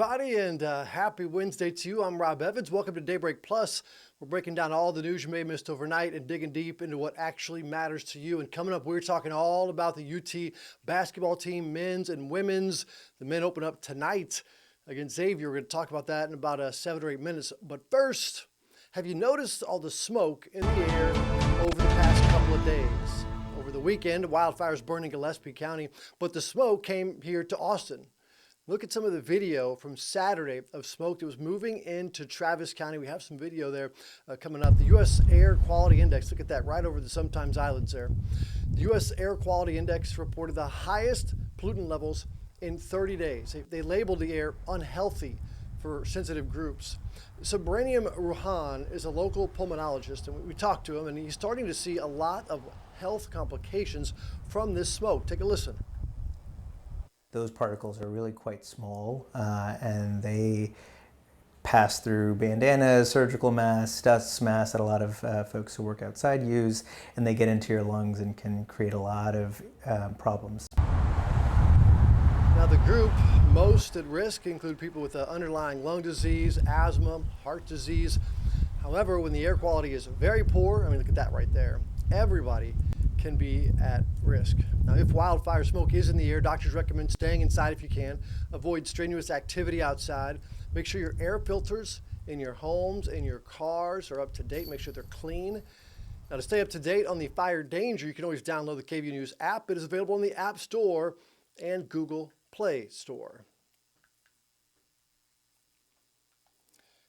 everybody, and happy Wednesday to you. I'm Rob Evans. Welcome to Daybreak Plus. We're breaking down all the news you may have missed overnight and digging deep into what actually matters to you. And coming up, we're talking all about the UT basketball team, men's and women's. The men open up tonight against Xavier. We're going to talk about that in about 7 or 8 minutes. But first, have you noticed all the smoke in the air over the past couple of days? Over the weekend, wildfires burning Gillespie County, but the smoke came here to Austin. Look at some of the video from Saturday of smoke that was moving into Travis County. We have some video there coming up. The U.S. Air Quality Index, look at that right over the Sometimes Islands there. The U.S. Air Quality Index reported the highest pollutant levels in 30 days. They labeled the air unhealthy for sensitive groups. Sabranium Ruhan is a local pulmonologist, and we talked to him, and he's starting to see a lot of health complications from this smoke. Take a listen. Those particles are really quite small, and they pass through bandanas, surgical masks, dust masks that a lot of folks who work outside use, and they get into your lungs and can create a lot of problems. Now, the group most at risk include people with underlying lung disease, asthma, heart disease. However, when the air quality is very poor, I mean, look at that right there, everybody can be at risk. Now, if wildfire smoke is in the air, doctors recommend staying inside if you can. Avoid strenuous activity outside. Make sure your air filters in your homes and your cars are up to date. Make sure they're clean. Now, to stay up to date on the fire danger, you can always download the KVUE News app. It is available in the App Store and Google Play Store.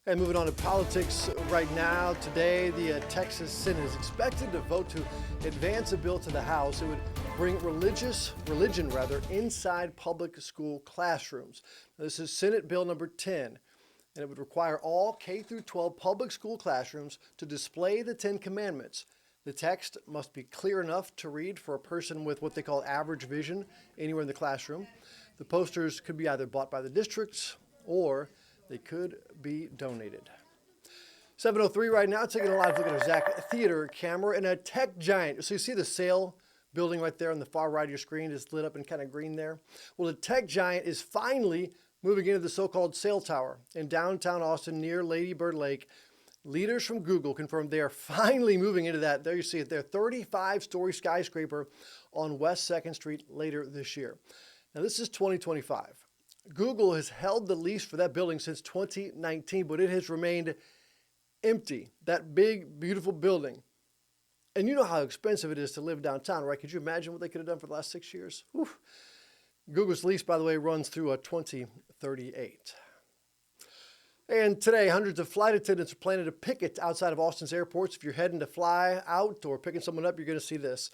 And moving on to politics right now, today the Texas Senate is expected to vote to advance a bill to the House. It would bring religion inside public school classrooms. Now, this is Senate Bill number 10, and it would require all K through 12 public school classrooms to display the 10 Commandments. The text must be clear enough to read for a person with what they call average vision anywhere in the classroom. The posters could be either bought by the districts or they could be donated. 7:03 right now, taking a live look at our Zach Theater camera and a tech giant. So you see the sail building right there on the far right of your screen is lit up in kind of green there. Well, the tech giant is finally moving into the so-called sail tower in downtown Austin near Lady Bird Lake. Leaders from Google confirmed they are finally moving into that. There you see it there, 35-story skyscraper on West 2nd Street later this year. Now this is 2025. Google has held the lease for that building since 2019, but it has remained empty, that big, beautiful building. And you know how expensive it is to live downtown, right? Could you imagine what they could have done for the last 6 years? Whew. Google's lease, by the way, runs through 2038. And today, hundreds of flight attendants are planning to picket outside of Austin's airports. If you're heading to fly out or picking someone up, you're going to see this.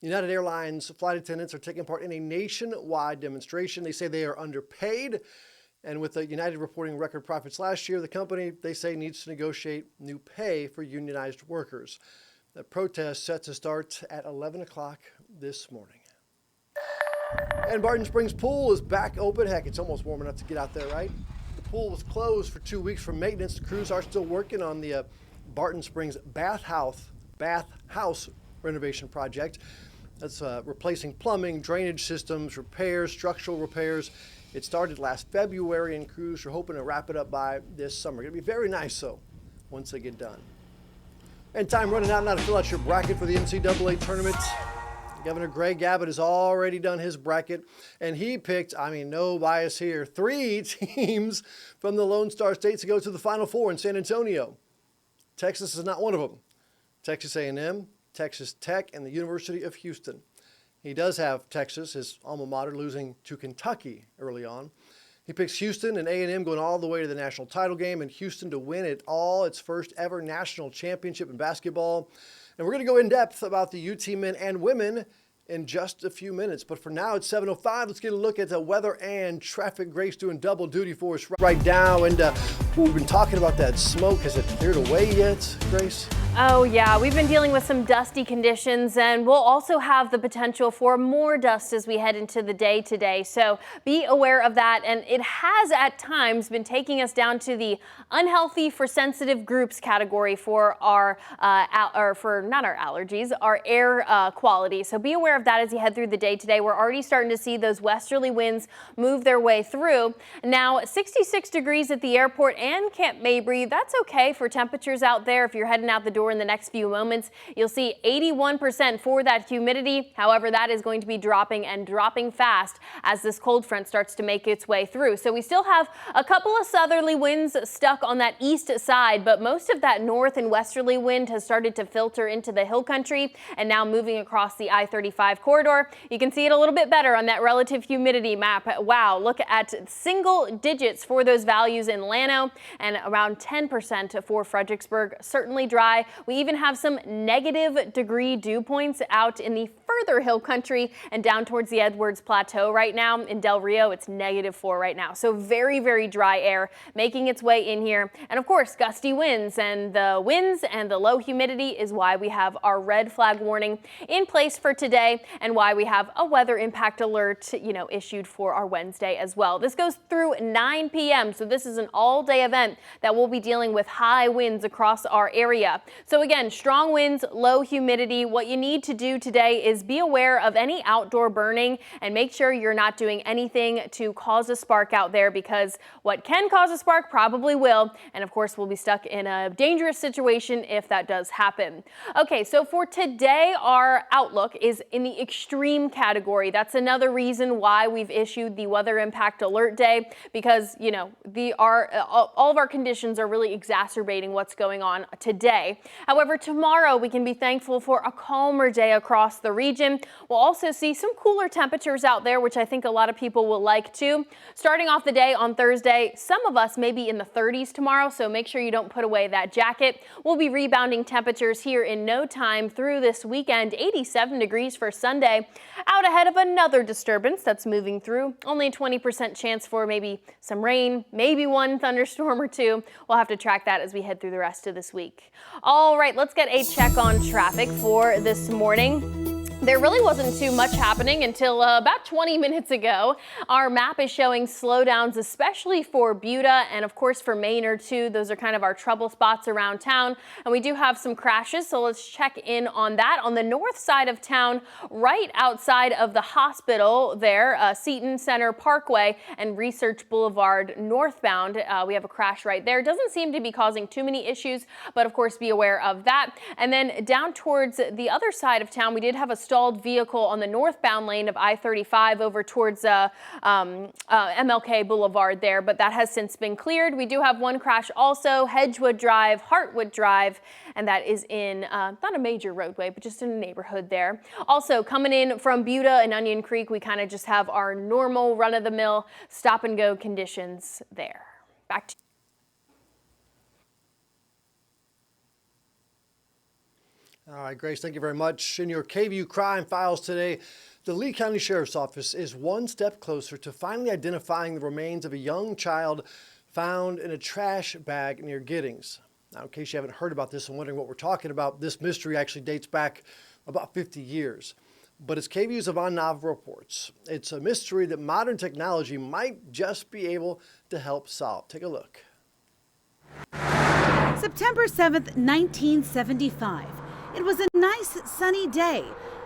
United Airlines flight attendants are taking part in a nationwide demonstration. They say they are underpaid. And with United reporting record profits last year, the company, they say, needs to negotiate new pay for unionized workers. The protest set to start at 11 o'clock this morning. And Barton Springs Pool is back open. Heck, it's almost warm enough to get out there, right? The pool was closed for 2 weeks for maintenance. The crews are still working on the Barton Springs bath house renovation project. That's replacing plumbing, drainage systems, repairs, structural repairs. It started last February, and crews are hoping to wrap it up by this summer. It'll be very nice, though, once they get done. And time running out now to fill out your bracket for the NCAA tournament. Governor Greg Abbott has already done his bracket, and he picked, no bias here, 3 teams from the Lone Star States to go to the Final Four in San Antonio. Texas is not one of them. Texas A&M, Texas Tech, and the University of Houston. He does have Texas, his alma mater, losing to Kentucky early on. He picks Houston and A&M going all the way to the national title game, and Houston to win it all, its first ever national championship in basketball. And we're going to go in depth about the UT men and women in just a few minutes. But for now, it's 7:05. Let's get a look at the weather and traffic. Grace doing double duty for us right now. And we've been talking about that smoke. Has it cleared away yet, Grace? Oh yeah, we've been dealing with some dusty conditions, and we'll also have the potential for more dust as we head into the day today. So be aware of that. And it has at times been taking us down to the unhealthy for sensitive groups category for our not our allergies, our air quality. So be aware of that as you head through the day today. We're already starting to see those westerly winds move their way through. Now 66 degrees at the airport and Camp Mabry. That's okay for temperatures out there. If you're heading out the door in the next few moments, you'll see 81% for that humidity. However, that is going to be dropping and dropping fast as this cold front starts to make its way through. So we still have a couple of southerly winds stuck on that east side, but most of that north and westerly wind has started to filter into the hill country and now moving across the I-35 corridor. You can see it a little bit better on that relative humidity map. Wow, look at single digits for those values in Llano and around 10% for Fredericksburg. Certainly dry. We even have some negative degree dew points out in the further hill country and down towards the Edwards Plateau right now. In Del Rio, it's -4 right now. So very, very dry air making its way in here. And of course, gusty winds, and the low humidity is why we have our red flag warning in place for today and why we have a weather impact alert, issued for our Wednesday as well. This goes through 9 p.m. So this is an all day event that will be dealing with high winds across our area. So again, strong winds, low humidity. What you need to do today is be aware of any outdoor burning and make sure you're not doing anything to cause a spark out there, because what can cause a spark probably will. And of course, we'll be stuck in a dangerous situation if that does happen. Okay, so for today, our outlook is in the extreme category. That's another reason why we've issued the weather impact alert day, because, all of our conditions are really exacerbating what's going on today. However, tomorrow we can be thankful for a calmer day across the region. We'll also see some cooler temperatures out there, which I think a lot of people will like too. Starting off the day on Thursday, some of us may be in the 30s tomorrow, so make sure you don't put away that jacket. We'll be rebounding temperatures here in no time through this weekend. 87 degrees for Sunday, out ahead of another disturbance that's moving through. Only a 20% chance for maybe some rain, maybe one thunderstorm or two. We'll have to track that as we head through the rest of this week. All right, let's get a check on traffic for this morning. There really wasn't too much happening until about 20 minutes ago. Our map is showing slowdowns, especially for Buda and of course for Maynard too. Those are kind of our trouble spots around town. And we do have some crashes, so let's check in on that. On the north side of town, right outside of the hospital there, Seton Center Parkway and Research Boulevard northbound, we have a crash right there. Doesn't seem to be causing too many issues, but of course be aware of that. And then down towards the other side of town, we did have a stalled vehicle on the northbound lane of I-35 over towards MLK Boulevard there, but that has since been cleared. We do have one crash also, Hedgewood Drive, Hartwood Drive, and that is in not a major roadway, but just in a neighborhood there. Also coming in from Buda and Onion Creek, we kind of just have our normal run-of-the-mill stop and go conditions there. Back to All right, Grace, thank you very much. In your KVUE crime files today, the Lee County Sheriff's Office is one step closer to finally identifying the remains of a young child found in a trash bag near Giddings. Now, in case you haven't heard about this and wondering what we're talking about, this mystery actually dates back about 50 years. But as KVUE's Yvonne Nav reports, it's a mystery that modern technology might just be able to help solve. Take a look. September 7th, 1975. It was a nice sunny day.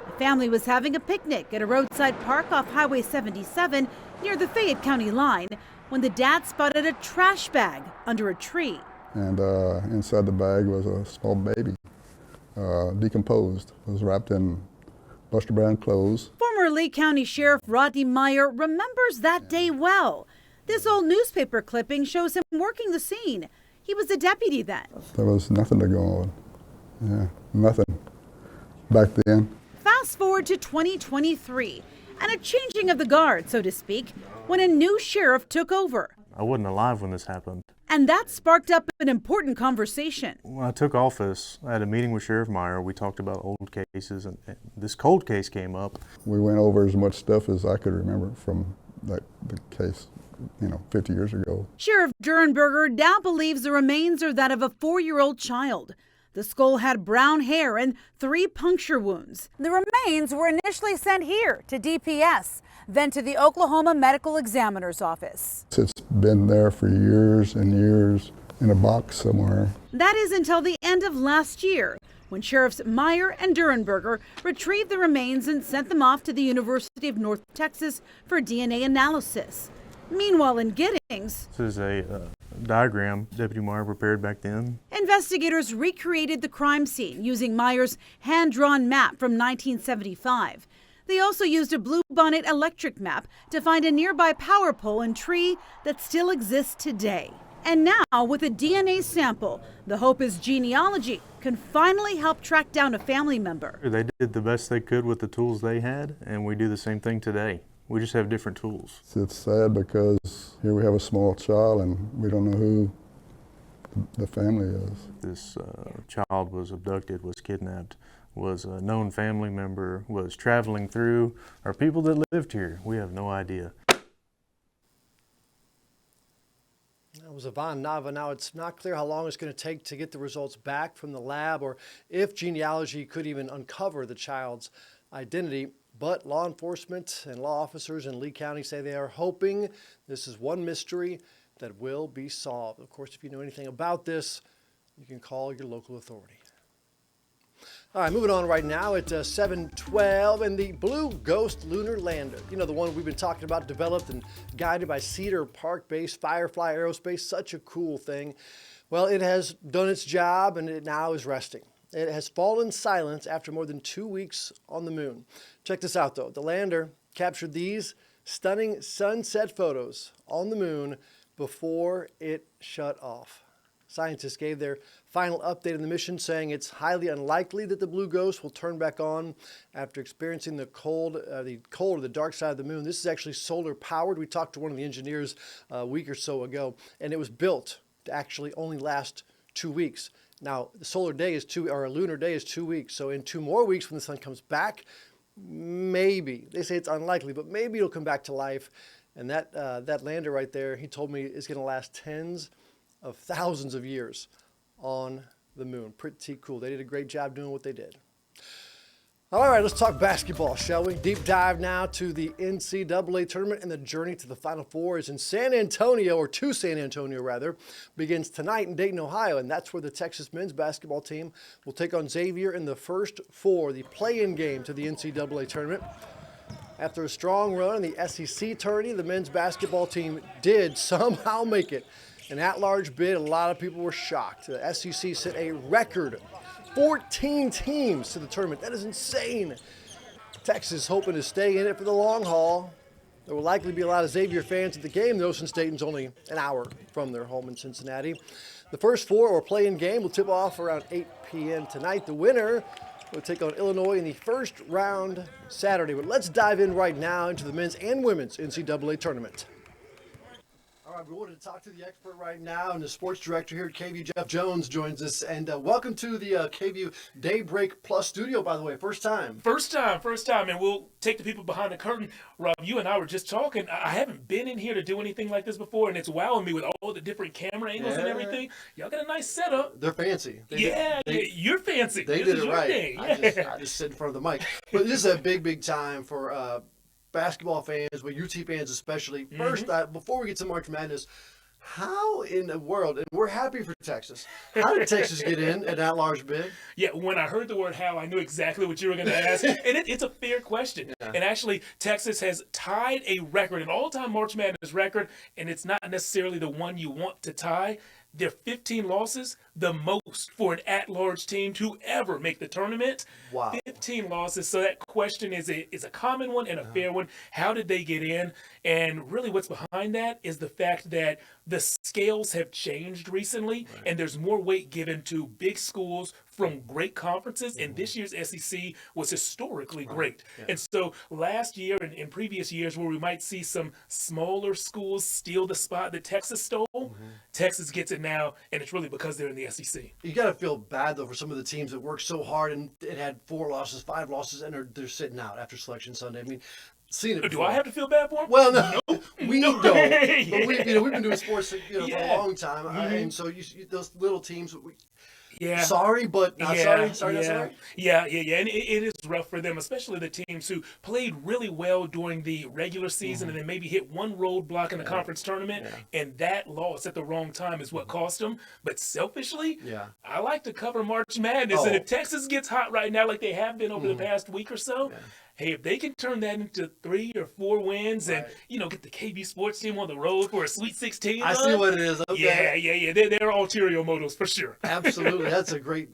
A family was having a picnic at a roadside park off Highway 77 near the Fayette County line when the dad spotted a trash bag under a tree. And inside the bag was a small baby, decomposed. It was wrapped in Buster Brown clothes. Former Lee County Sheriff Rodney Meyer remembers that day well. This old newspaper clipping shows him working the scene. He was a deputy then. There was nothing to go on. Yeah, nothing back then. Fast forward to 2023 and a changing of the guard, so to speak, when a new sheriff took over. I wasn't alive when this happened. And that sparked up an important conversation. When I took office, I had a meeting with Sheriff Meyer. We talked about old cases, and this cold case came up. We went over as much stuff as I could remember from the case, 50 years ago. Sheriff Durenberger now believes the remains are that of a 4-year-old child. The skull had brown hair and 3 puncture wounds. The remains were initially sent here to DPS, then to the Oklahoma Medical Examiner's Office. It's been there for years and years in a box somewhere. That is until the end of last year, when Sheriffs Meyer and Durenberger retrieved the remains and sent them off to the University of North Texas for DNA analysis. Meanwhile, in Giddings, This is a diagram Deputy Meyer prepared back then. investigators recreated the crime scene using Meyer's hand-drawn map from 1975. They also used a bluebonnet electric map to find a nearby power pole and tree that still exists today. And now, with a DNA sample, the hope is genealogy can finally help track down a family member. They did the best they could with the tools they had, and we do the same thing today. We just have different tools. It's sad because here we have a small child and we don't know who the family is. This child was abducted, was kidnapped, was a known family member, was traveling through, or people that lived here. We have no idea. That was Yvonne Nava. Now, it's not clear how long it's going to take to get the results back from the lab or if genealogy could even uncover the child's identity. But law enforcement and law officers in Lee County say they are hoping this is one mystery that will be solved. Of course, if you know anything about this, you can call your local authority. All right, moving on right now at 7:12, and the Blue Ghost Lunar Lander, you know, the one we've been talking about, developed and guided by Cedar Park-based Firefly Aerospace, such a cool thing. Well, it has done its job, and it now is resting. It has fallen silent after more than 2 weeks on the moon. Check this out, though. The lander captured these stunning sunset photos on the moon before it shut off. Scientists gave their final update on the mission, saying it's highly unlikely that the Blue Ghost will turn back on after experiencing the cold or the dark side of the moon. This is actually solar powered. We talked to one of the engineers a week or so ago, and it was built to actually only last 2 weeks. Now, the solar day is a lunar day is 2 weeks. So in 2 more weeks, when the sun comes back, maybe, they say it's unlikely, but maybe it'll come back to life. And that lander right there, he told me, is going to last tens of thousands of years on the moon. Pretty cool. They did a great job doing what they did. All right, let's talk basketball, shall we? Deep dive now to the NCAA tournament, and the journey to the Final Four is in San Antonio, or to San Antonio rather, begins tonight in Dayton, Ohio, and that's where the Texas men's basketball team will take on Xavier in the first four, the play-in game to the NCAA tournament. After a strong run in the SEC tourney, the men's basketball team did somehow make it. An at-large bid, a lot of people were shocked. The SEC set a record 14 teams to the tournament. That is insane. Texas hoping to stay in it for the long haul. There will likely be a lot of Xavier fans at the game, though, since Dayton's only an hour from their home in Cincinnati. The first four, or play-in game, will tip off around 8 p.m. tonight. The winner will take on Illinois in the first round Saturday. But let's dive in right now into the men's and women's NCAA tournament. All right, we wanted to talk to the expert right now, and the sports director here at KVUE, Jeff Jones, joins us. And welcome to the KVUE Daybreak Plus studio, by the way. First time. First time, and we'll take the people behind the curtain. Rob, you and I were just talking. I haven't been in here to do anything like this before, and it's wowing me with all the different camera angles and everything. Y'all got a nice setup. They're fancy. You're fancy. They this did it right. I just sit in front of the mic. But this is a big time for basketball fans, but UT fans especially. First, before we get to March Madness, how in the world, and we're happy for Texas, how did Texas get in at that large bid? Yeah, when I heard the word how, I knew exactly what you were going to ask. And it's a fair question. Yeah. And actually, Texas has tied a record, an all-time March Madness record, and it's not necessarily the one you want to tie. Their 15 losses, the most for an at-large team to ever make the tournament. Wow. 15 losses. So that question is a common one and a fair one. How did they get in? And really what's behind that is the fact that the scales have changed recently, and there's more weight given to big schools from great conferences, and this year's SEC was historically great. Yeah. And so last year and in previous years where we might see some smaller schools steal the spot that Texas stole, Texas gets it now, and it's really because they're in the SEC. You got to feel bad, though, for some of the teams that worked so hard and it had 4 losses, 5 losses, and they're sitting out after Selection Sunday. I mean, seen it before. Do I have to feel bad for them? Well, no, we don't. But we've been doing sports for a long time, and so those little teams. Yeah. sorry, but not sorry. Sorry, yeah. not sorry. Yeah. And it is rough for them, especially the teams who played really well during the regular season and then maybe hit one roadblock in the conference tournament, and that loss at the wrong time is what cost them. But selfishly, I like to cover March Madness, and if Texas gets hot right now, like they have been over the past week or so. Hey, if they can turn that into 3 or 4 wins and, get the KVUE sports team on the road for a Sweet 16 I see what it is. Okay. Yeah. They're ulterior motives for sure. Absolutely. That's a great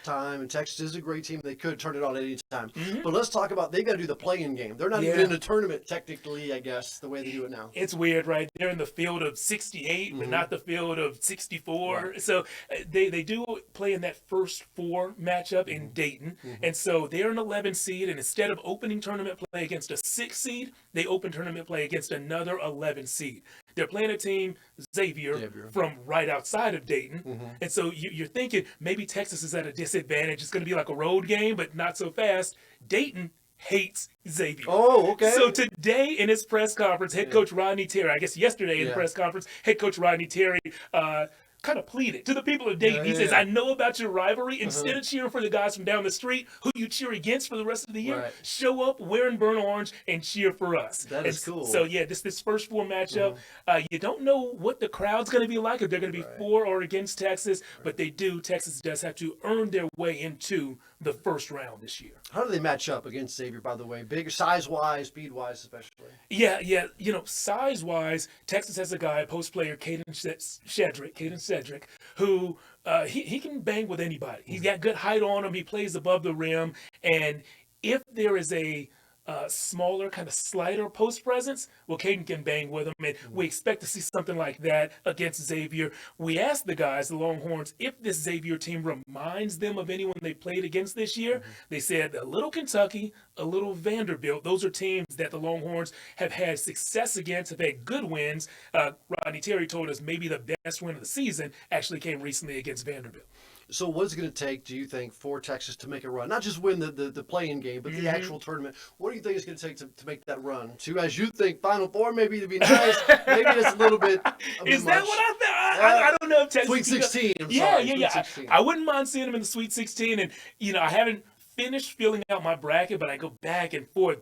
time. And Texas is a great team. They could turn it on at any time. But let's talk about, they got to do the play-in game. They're not even in the tournament technically, I guess, the way they do it now. It's weird, right? They're in the field of 68, but not the field of 64. Right. So they do play in that first 4 matchup in Dayton. And so they're an 11 seed, and instead of opening tournament play against a 6 seed, they open tournament play against another 11 seed. They're playing a team, Xavier, from right outside of Dayton. And so you're thinking maybe Texas is at a disadvantage. It's going to be like a road game, but not so fast. Dayton hates Xavier. Oh, okay. So today in his press conference, head coach Rodney Terry, I guess yesterday in the press conference, head coach Rodney Terry kind of pleaded to the people of Dayton. He says, I know about your rivalry. Instead of cheering for the guys from down the street who you cheer against for the rest of the year, show up wearing burnt orange and cheer for us. That is cool. So, this first 4 matchup, you don't know what the crowd's going to be like, if they're going to be for or against Texas, but Texas does have to earn their way into the first round this year. How do they match up against Xavier, by the way? Big, size-wise, speed-wise especially. Yeah. Size-wise, Texas has a guy, post player, Caden Cedric, who he can bang with anybody. He's got good height on him. He plays above the rim. And if there is a smaller, kind of slighter post presence, well, Caden can bang with him, and we expect to see something like that against Xavier. We asked the guys, the Longhorns, if this Xavier team reminds them of anyone they played against this year. They said a little Kentucky, a little Vanderbilt. Those are teams that the Longhorns have had success against, have had good wins. Rodney Terry told us maybe the best win of the season actually came recently against Vanderbilt. So what is it going to take, do you think, for Texas to make a run? Not just win the play-in game, but the actual tournament. What do you think it's going to take to make that run? To, as you think, Final Four maybe to be nice. Maybe it's a little bit Is that much. what I thought? I don't know if Texas... Sweet 16, Yeah. 16. I wouldn't mind seeing them in the Sweet 16. And, I haven't finished filling out my bracket, but I go back and forth.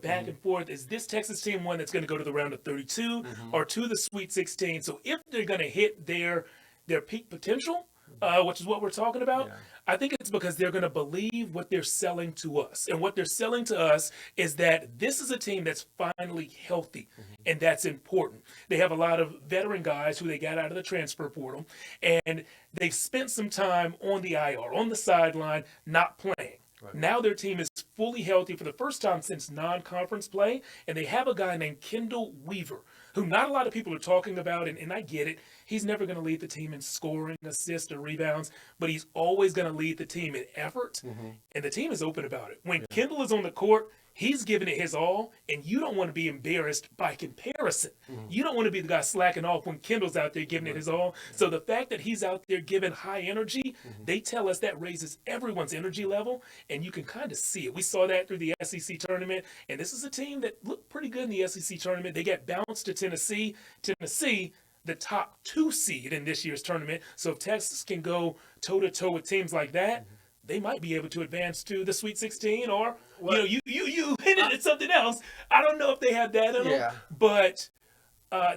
Is this Texas team one that's going to go to the round of 32 or to the Sweet 16? So if they're going to hit their peak potential, which is what we're talking about, I think it's because they're going to believe what they're selling to us. And what they're selling to us is that this is a team that's finally healthy, and that's important. They have a lot of veteran guys who they got out of the transfer portal, and they've spent some time on the IR, on the sideline, not playing. Now their team is fully healthy for the first time since non-conference play, and they have a guy named Kendall Weaver, who not a lot of people are talking about, and I get it. He's never going to lead the team in scoring, assists, or rebounds, but he's always going to lead the team in effort, and the team is open about it. When Kendall is on the court, he's giving it his all, and you don't want to be embarrassed by comparison. You don't want to be the guy slacking off when Kendall's out there giving it his all. So the fact that he's out there giving high energy, they tell us that raises everyone's energy level, and you can kind of see it. We saw that through the SEC tournament, and this is a team that looked pretty good in the SEC tournament. They got bounced to Tennessee. Tennessee, the top 2 seed in this year's tournament. So if Texas can go toe-to-toe with teams like that, they might be able to advance to the Sweet 16, or you hinted at something else. I don't know if they have that in them, but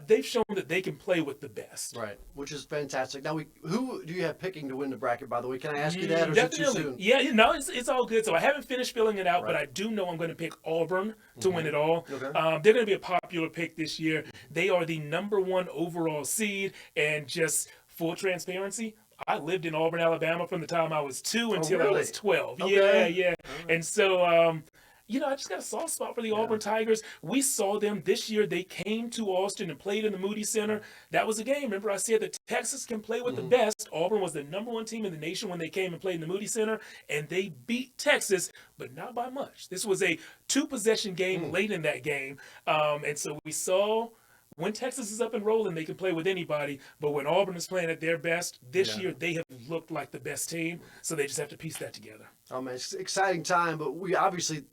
they've shown that they can play with the best. Right, which is fantastic. Now, who do you have picking to win the bracket, by the way? Can I ask you that, or is it too soon? Yeah, it's all good. So I haven't finished filling it out, but I do know I'm going to pick Auburn to win it all. Okay. They're going to be a popular pick this year. They are the #1 overall seed, and just full transparency, I lived in Auburn, Alabama from the time I was 2 until I was 12. Okay. Yeah. And so, I just got a soft spot for the Auburn Tigers. We saw them this year. They came to Austin and played in the Moody Center. That was a game. Remember, I said that Texas can play with the best. Auburn was the #1 team in the nation when they came and played in the Moody Center, and they beat Texas, but not by much. This was a 2-possession game late in that game. And so we saw when Texas is up and rolling, they can play with anybody. But when Auburn is playing at their best this year, they have looked like the best team. So they just have to piece that together. Oh man, it's an exciting time, but we honestly,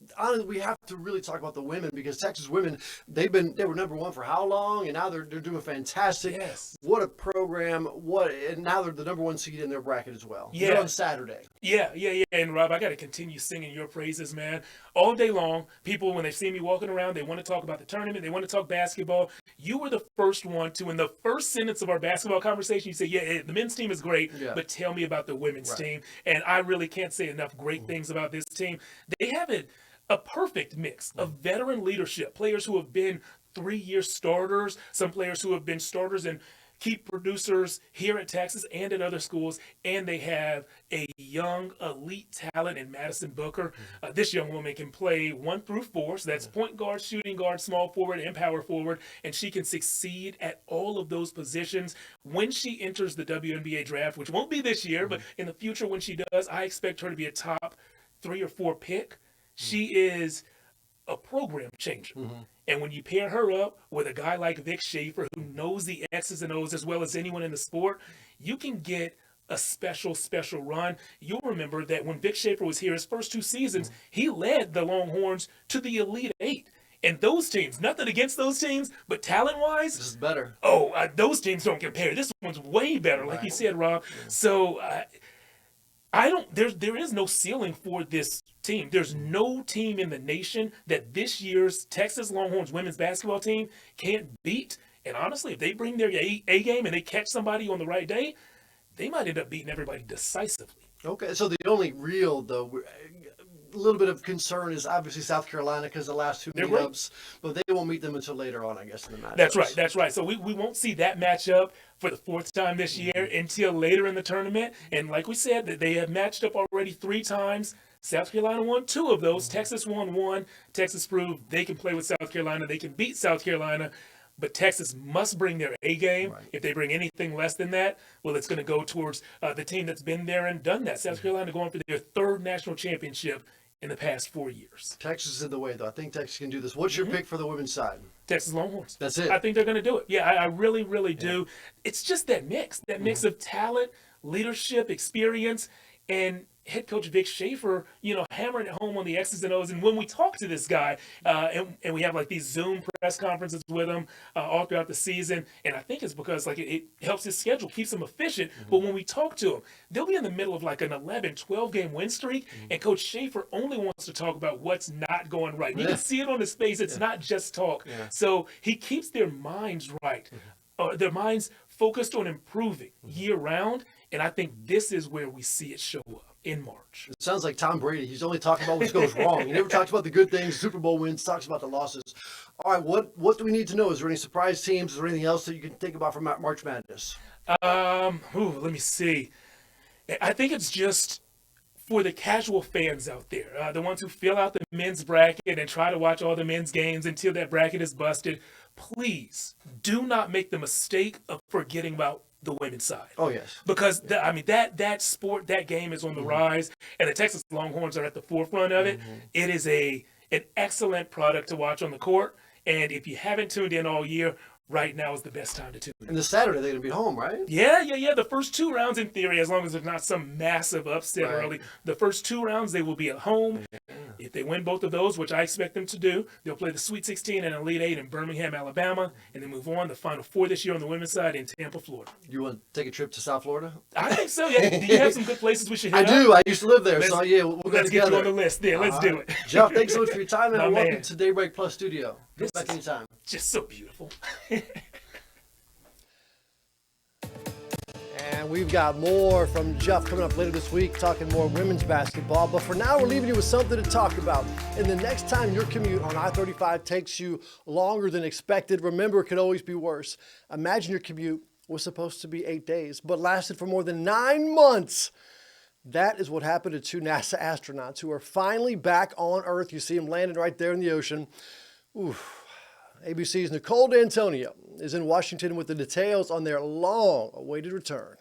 we have to really talk about the women, because Texas women, they were number one for how long, and now they're doing fantastic. Yes. What a program! And now they're the number one seed in their bracket as well. Yeah. They're on Saturday. Yeah. And Rob, I got to continue singing your praises, man. All day long, people, when they see me walking around, they want to talk about the tournament. They want to talk basketball. You were the first one to, in the first sentence of our basketball conversation, you say, yeah, the men's team is great, but tell me about the women's team. And I really can't say enough great things about this team. They have a perfect mix of veteran leadership, players who have been 3-year starters, some players who have been starters and key producers here at Texas and at other schools, and they have a young elite talent in Madison Booker. This young woman can play 1 through 4, so that's point guard, shooting guard, small forward, and power forward, and she can succeed at all of those positions. When she enters the WNBA draft, which won't be this year, but in the future when she does, I expect her to be a top 3 or 4 pick. She is a program changer. And when you pair her up with a guy like Vic Schaefer, who knows the X's and O's as well as anyone in the sport, you can get a special run. You'll remember that when Vic Schaefer was here his first 2 seasons, he led the Longhorns to the Elite 8. And those teams, nothing against those teams, but talent-wise, This is better. Those teams don't compare. This one's way better, like you said, Rob. So there is no ceiling for this team. There's no team in the nation that this year's Texas Longhorns women's basketball team can't beat. And honestly, if they bring their A game and they catch somebody on the right day, they might end up beating everybody decisively. Okay, so the only real, though, a little bit of concern is obviously South Carolina, because the last 2 meetups, but they won't meet them until later on, I guess, in the matchups. That's right. So we won't see that matchup for the 4th time this year until later in the tournament. And like we said, that they have matched up already 3 times. South Carolina won 2 of those. Texas won 1. Texas proved they can play with South Carolina. They can beat South Carolina. But Texas must bring their A game. If they bring anything less than that, well, it's going to go towards the team that's been there and done that. South Carolina going for their 3rd national championship in the past 4 years. Texas is in the way, though. I think Texas can do this. What's your pick for the women's side? Texas Longhorns. That's it. I think they're going to do it. Yeah, I really, really do. It's just that mix of talent, leadership, experience, and head coach Vic Schaefer, hammering it home on the X's and O's. And when we talk to this guy, and we have like these Zoom press conferences with him all throughout the season, and I think it's because like it helps his schedule, keeps him efficient. But when we talk to him, they'll be in the middle of like an 11, 12-game win streak, and Coach Schaefer only wants to talk about what's not going right. You can see it on his face. It's not just talk. So he keeps their minds right, their minds focused on improving year-round, and I think this is where we see it show up. In March. It sounds like Tom Brady. He's only talking about what goes wrong. He never talks about the good things, Super Bowl wins, talks about the losses. All right, what do we need to know? Is there any surprise teams? Is there anything else that you can think about from March Madness? Let me see. I think it's just for the casual fans out there, the ones who fill out the men's bracket and try to watch all the men's games until that bracket is busted. Please do not make the mistake of forgetting about the women's side. Oh, yes. Because, that sport, that game is on the rise, and the Texas Longhorns are at the forefront of it. It is an excellent product to watch on the court, and if you haven't tuned in all year, right now is the best time to tune in. And this Saturday, they're going to be at home, right? Yeah. The first 2 rounds, in theory, as long as there's not some massive upset early, the first 2 rounds, they will be at home. If they win both of those, which I expect them to do, they'll play the Sweet 16 and Elite 8 in Birmingham, Alabama, and then move on the Final 4 this year on the women's side in Tampa, Florida. You want to take a trip to South Florida? I think so, yeah. Do you have some good places we should hit I do. I used to live there, so yeah, we'll go let's together. Get you on the list there. Let's do it. Jeff, thanks so much for your time, and welcome man. to Daybreak Plus Studio. This back anytime. Just so beautiful. And we've got more from Jeff coming up later this week, talking more women's basketball. But for now, we're leaving you with something to talk about. And the next time your commute on I-35 takes you longer than expected, remember, it could always be worse. Imagine your commute was supposed to be 8 days, but lasted for more than 9 months. That is what happened to 2 NASA astronauts who are finally back on Earth. You see them landing right there in the ocean. Oof. ABC's Nicole D'Antonio is in Washington with the details on their long-awaited return.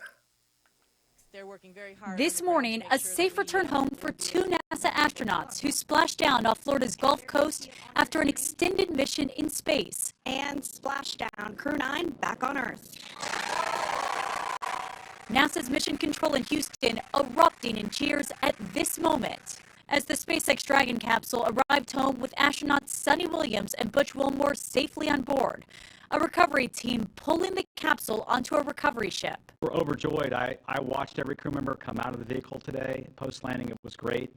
This morning, a safe return home for two NASA astronauts who splashed down off Florida's Gulf Coast after an extended mission in space. And splashed down. Crew 9 back on Earth. NASA's mission control in Houston erupting in cheers at this moment as the SpaceX Dragon capsule arrived home with astronauts Sonny Williams and Butch Wilmore safely on board. A recovery team pulling the capsule onto a recovery ship. We're overjoyed. I watched every crew member come out of the vehicle today. Post-landing, it was great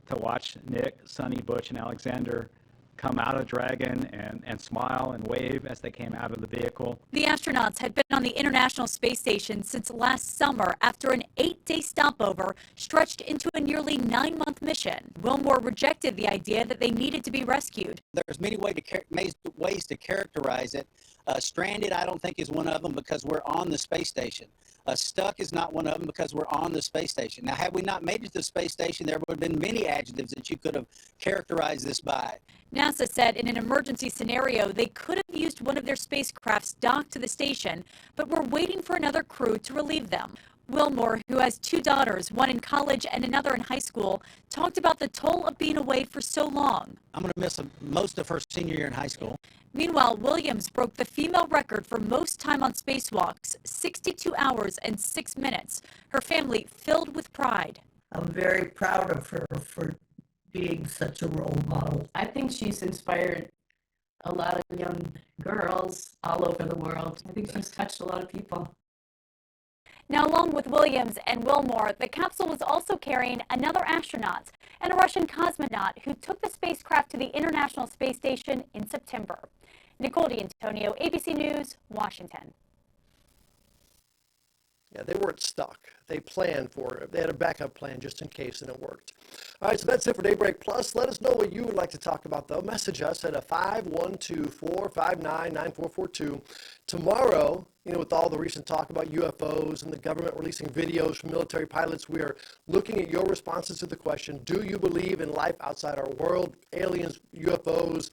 to watch Nick, Sonny, Butch, and Alexander come out of Dragon and smile and wave as they came out of the vehicle. The astronauts had been on the International Space Station since last summer after an 8-day stopover stretched into a nearly 9-month mission. Wilmore rejected the idea that they needed to be rescued. There's many ways to characterize it. Stranded, I don't think, is one of them because we're on the space station. Stuck is not one of them because we're on the space station. Now, had we not made it to the space station, there would have been many adjectives that you could have characterized this by. NASA said in an emergency scenario, they could have used one of their spacecrafts docked to the station, but were waiting for another crew to relieve them. Wilmore, who has 2 daughters, one in college and another in high school, talked about the toll of being away for so long. I'm going to miss most of her senior year in high school. Meanwhile, Williams broke the female record for most time on spacewalks, 62 hours and 6 minutes. Her family filled with pride. I'm very proud of her for being such a role model. I think she's inspired a lot of young girls all over the world. I think she's touched a lot of people. Now, along with Williams and Wilmore, the capsule was also carrying another astronaut and a Russian cosmonaut who took the spacecraft to the International Space Station in September. Nicole D'Antonio, ABC News, Washington. Yeah, they weren't stuck. They planned for it. They had a backup plan just in case, and it worked. All right, so that's it for Daybreak Plus. Let us know what you would like to talk about, though. Message us at 512-459-9442. Tomorrow, with all the recent talk about UFOs and the government releasing videos from military pilots, we are looking at your responses to the question, do you believe in life outside our world, aliens, UFOs,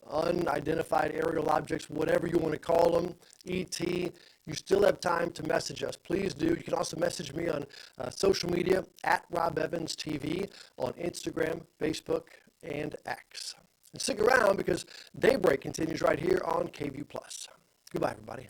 unidentified aerial objects, whatever you want to call them, ET? You still have time to message us. Please do. You can also message me on social media at Rob Evans TV on Instagram, Facebook, and X. And stick around because Daybreak continues right here on KVUE+. Goodbye, everybody.